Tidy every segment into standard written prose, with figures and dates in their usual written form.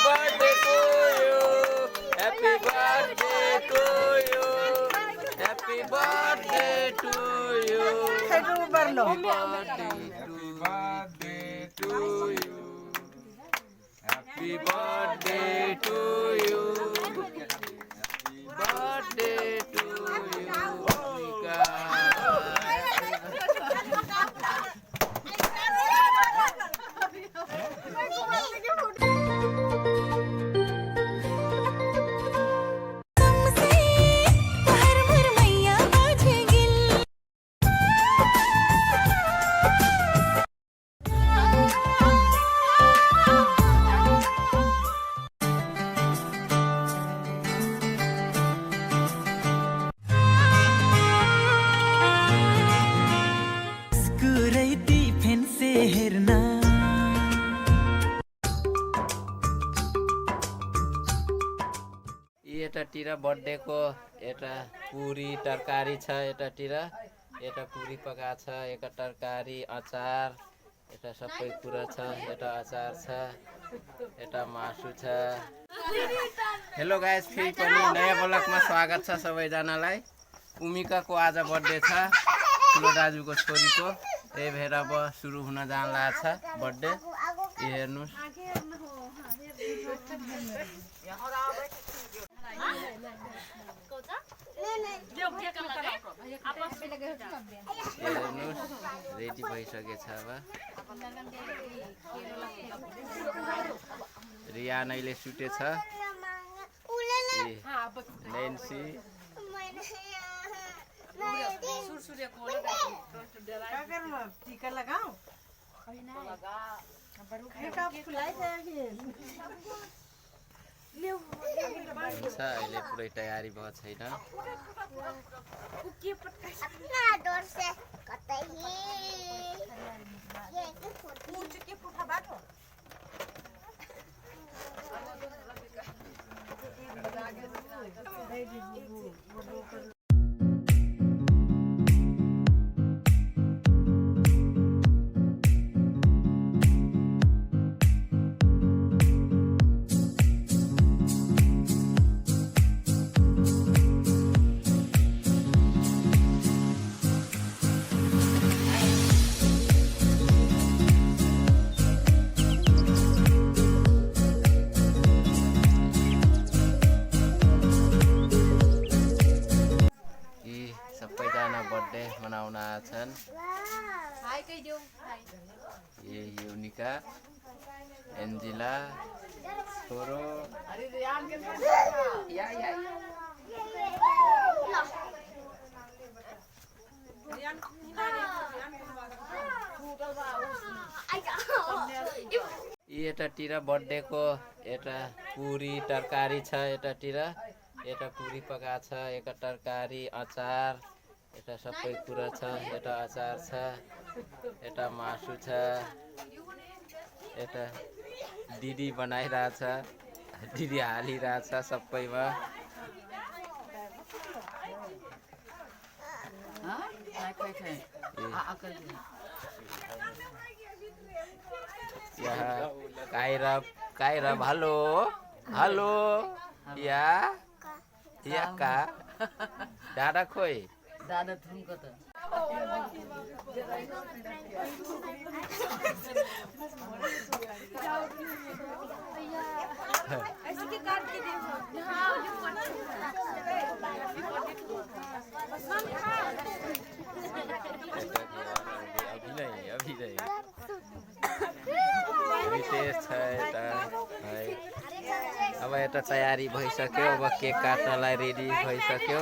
birthday to you. Happy birthday to you. Happy birthday to you. Happy birthday to you. Happy birthday to you. Birthday to you, Umika. यतातिर बर्थडेको एउटा पुरी तरकारी छ यतातिर यता पुरी पका छ यता तरकारी अचार यता सबै कुरा छ यता अचार छ यता मासु छ। हेलो गाइस, फेरि पनि नयाँ ब्लगमा स्वागत छ सबैजनालाई। उमिकाको आज बर्थडे छ, ठुलो दाजुको छोरीको। त्यही भएर अब सुरु हुन जान लागेको छ बर्थडे। हेर्नुस् रेडी भइसकेछ। अब रिया नैले सुतेछ, नेन्सी अहिले पुरै तयारी भएको छैन। बर्थडे मनाउन आछन्। युनिका, एन्जिला, छोरो यतातिर बर्थडेको एउटा पुरी तरकारी छ यतातिर यता पुरी पका छ यता तरकारी अचार यता सबै कुरा छ यता अचार छ यता मासु छ यता दिदी बनाइरहेछ दिदी हालिरहेछ सबैमा। यहाँ काइरब हेलो हेलो या का दादा खोइ दादा तुमको तो अभी नहीं अब यता तयारी भइसक्यो। अब केक काट्नलाई रेडी भइसक्यो।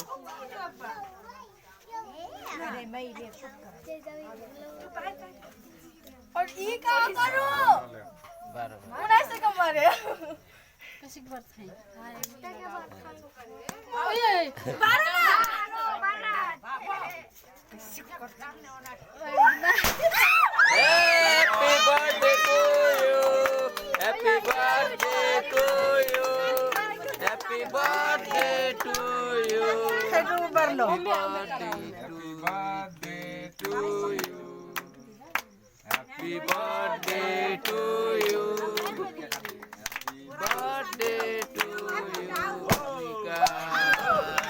और ई का करू 19 से कम मारे कैसे बात है ओए 12 happy birthday to you happy birthday to you happy birthday to you hello बरलो happy birthday to you. Happy birthday to you. Happy birthday to you, Umika.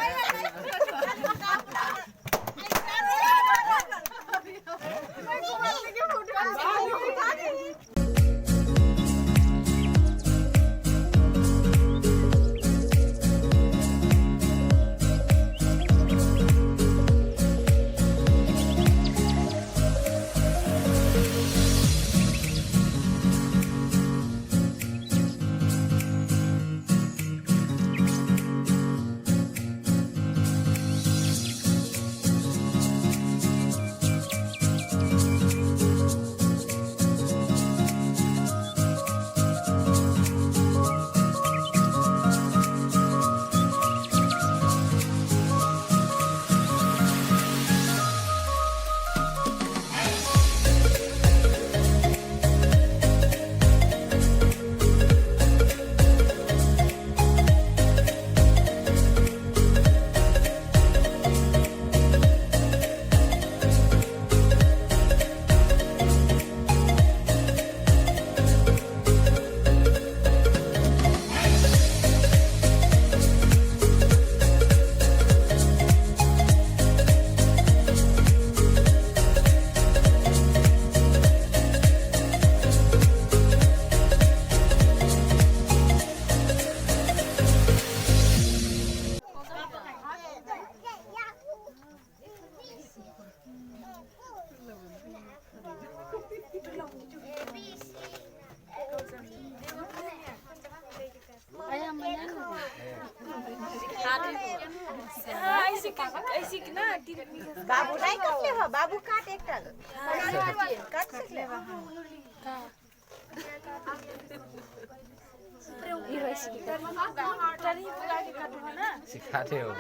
बाबू नहीं कसले हो बाबू काट एक टाल काट सकले हो सिखाते हो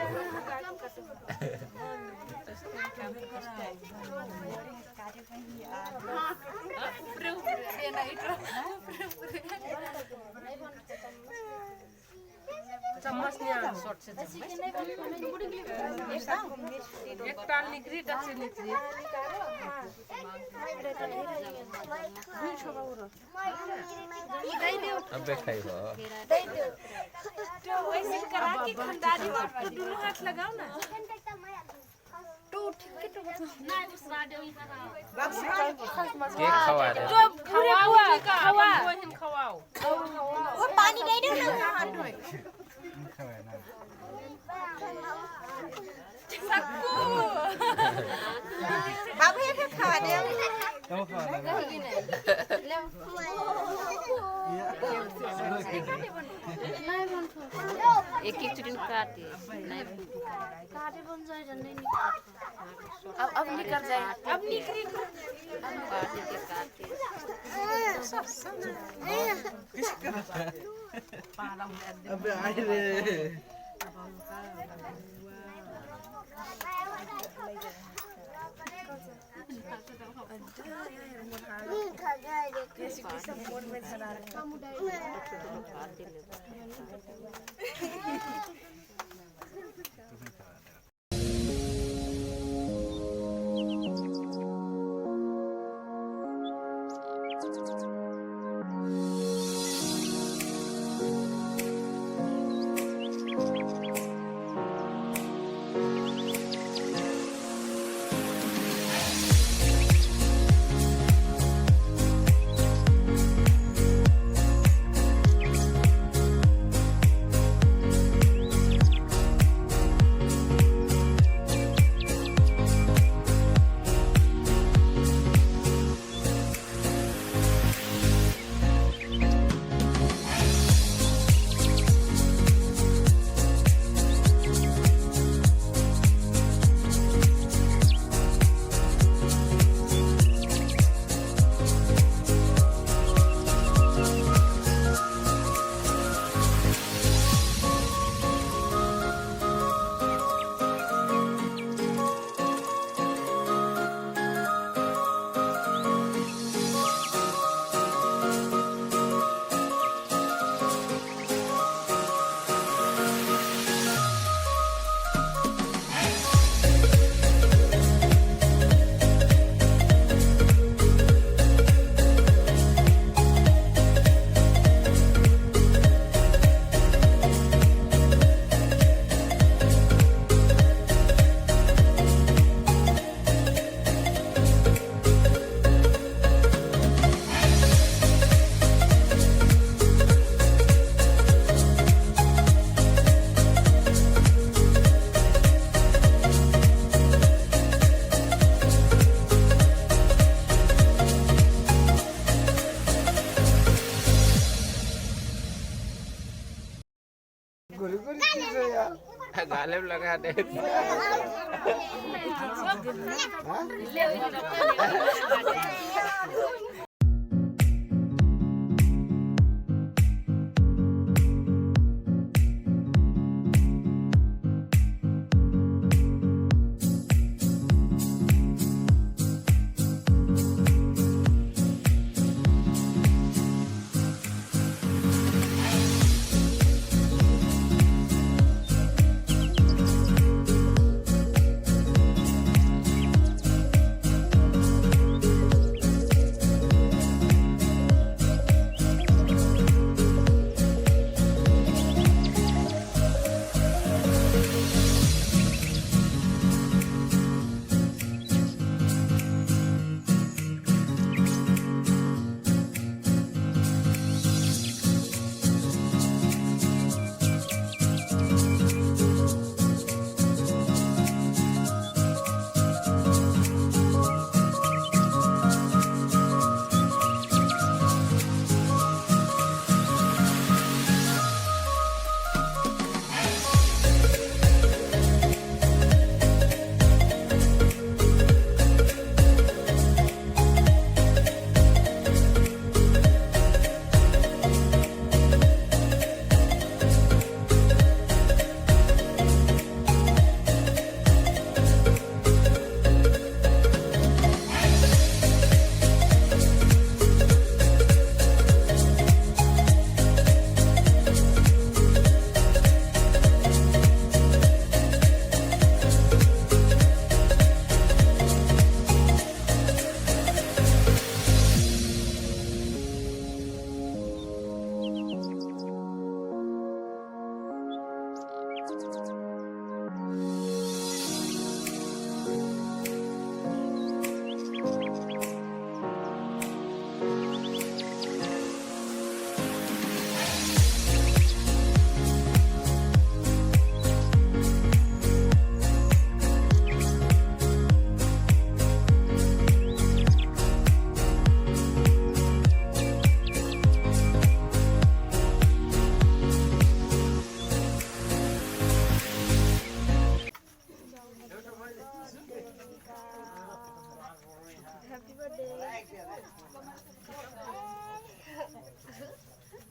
चम्मच नहीं आना शॉर्ट से एक टाल निकली टच से निकली अब खाई हो तो वैसे करा के खंडारी तो दोनों हाथ लगाओ ना तो ठीक है तो नहीं उस राडे ही केक खवा दे तो खवा खवाओ वो पानी दे दो ना हाथ में बाबू ये फिर खा दे एक एक चुटकी काटे नहीं काटे बन जाए जल्दी अब निकल जाए अब निकली काटे के काटे अबे आए रे गाले में लगा दे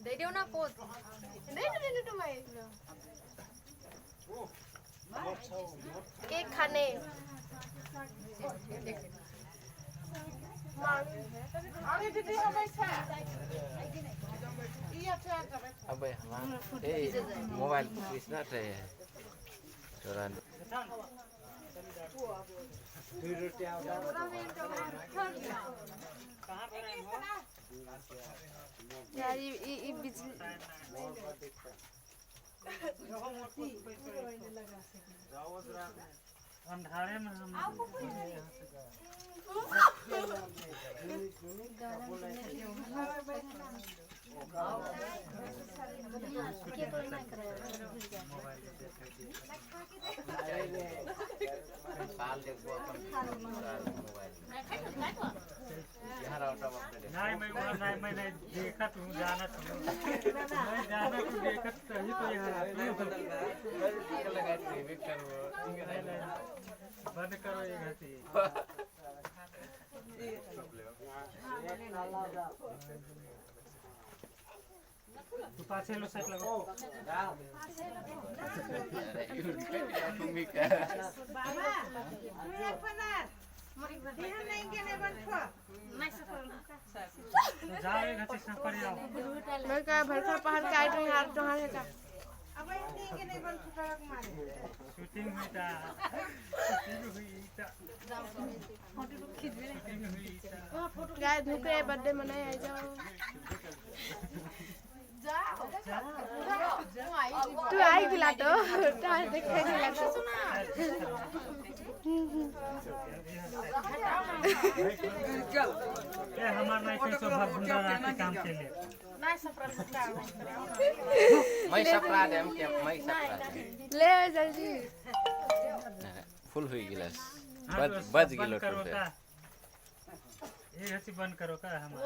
दे देऊ ना पोत दे तो मैं केक खाने अब मोबाइल कृष्णा यार ये बिजली अंधारे में हम नहीं मैंने देखा तुम जाना मैं जाना तुम देखा तभी तो यहाँ बंद करो ये घटी तू पाछे लो सेट लगाओ Umika जाओ ये घटी सफर जाओ मैं का भरखा पहाड़ के आइट में हाथ तो हाथ का शूटिंग हुई था गाय धुके बर्थडे मनाए आ जाओ तू आई गिला तो देखे गिला तो ये हमार नहीं कोई तो भगुंडा रात काम के लिए मैं सपरा दे हम के मैं सपरा दे ले जल्दी फुल हुई गिलास बज गिलो करो का ये हसी बंद करो का हमार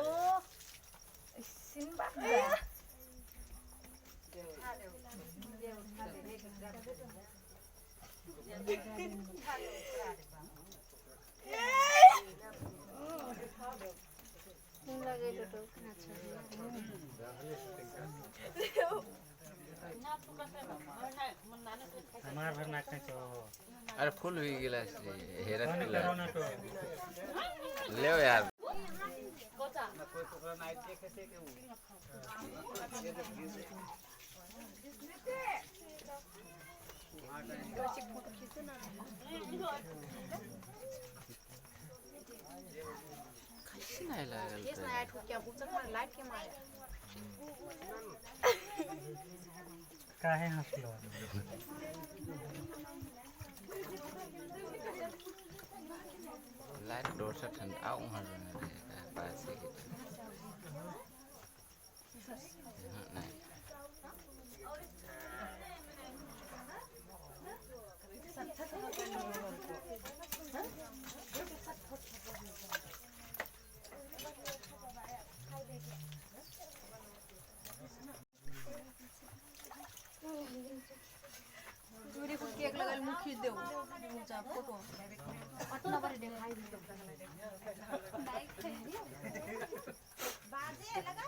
हमार भर नाखने तो अरे फुल भी गिलास हेरत करोना तो ले यार कैसे नहीं लागल केस नाही आठवत क्या बुचक मला लाईट के मारे काहे हंसलो लाइट डोर से ठंड आऊ हर पास से नहीं दूरी को केक लगल मुंह खींच देऊ मुझा फोटो पटना पर दिखाई दे बाजे लगा